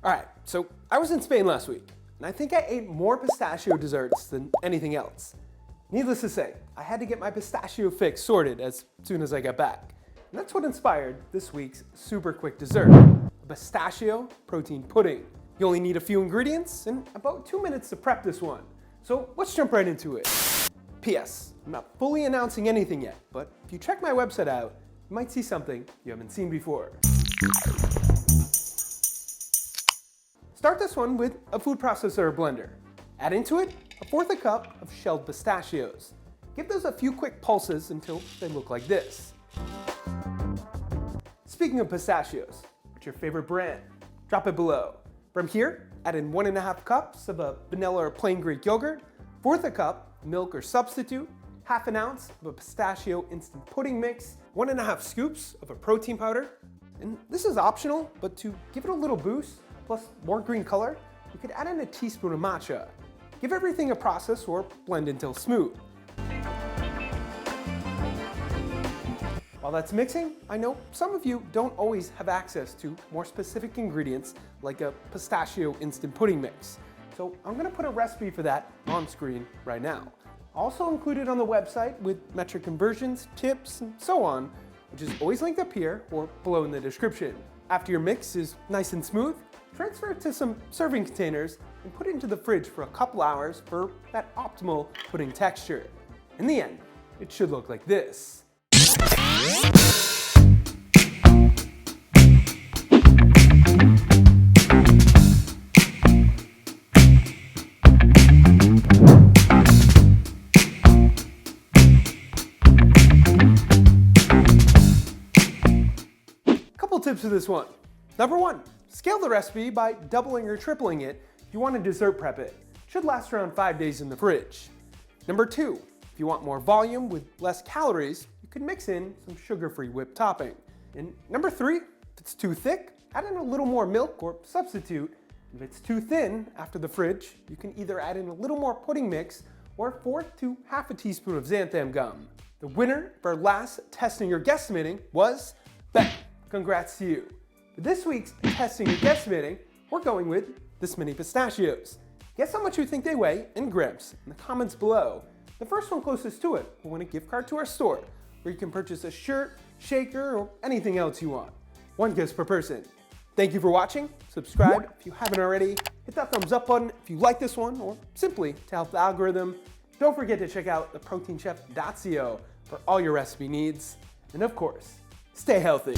All right, so I was in Spain last week, and I think I ate more pistachio desserts than anything else. Needless to say, I had to get my pistachio fix sorted as soon as I got back. And that's what inspired this week's super quick dessert, a pistachio protein pudding. You only need a few ingredients and about 2 minutes to prep this one. So let's jump right into it. P.S. I'm not fully announcing anything yet, but if you check my website out, you might see something you haven't seen before. Start this one with a food processor or blender. Add into it 1/4 cup of shelled pistachios. Give those a few quick pulses until they look like this. Speaking of pistachios, what's your favorite brand? Drop it below. From here, add in 1½ cups of a vanilla or plain Greek yogurt, 1/4 cup milk or substitute, 1/2 ounce of a pistachio instant pudding mix, 1½ scoops of a protein powder. And this is optional, but to give it a little boost, plus more green color, you could add in a teaspoon of matcha. Give everything a process or blend until smooth. While that's mixing, I know some of you don't always have access to more specific ingredients like a pistachio instant pudding mix. So I'm gonna put a recipe for that on screen right now. Also included on the website with metric conversions, tips, and so on, which is always linked up here or below in the description. After your mix is nice and smooth, transfer it to some serving containers and put it into the fridge for a couple hours for that optimal pudding texture. In the end, it should look like this. Couple tips for this one. Number 1, scale the recipe by doubling or tripling it if you want to dessert prep it. It should last around 5 days in the fridge. Number 2, if you want more volume with less calories, you could mix in some sugar-free whipped topping. And number 3, if it's too thick, add in a little more milk or substitute. If it's too thin after the fridge, you can either add in a little more pudding mix or 1/4 to 1/2 teaspoon of xanthan gum. The winner for last testing or guesstimating was Ben. Congrats to you. For this week's testing and guesstimating, we're going with this many pistachios. Guess how much you think they weigh in grams in the comments below. The first one closest to it will win a gift card to our store, where you can purchase a shirt, shaker, or anything else you want. 1 gift per person. Thank you for watching. Subscribe if you haven't already. Hit that thumbs up button if you like this one, or simply to help the algorithm. Don't forget to check out theproteinchef.co for all your recipe needs. And of course, stay healthy.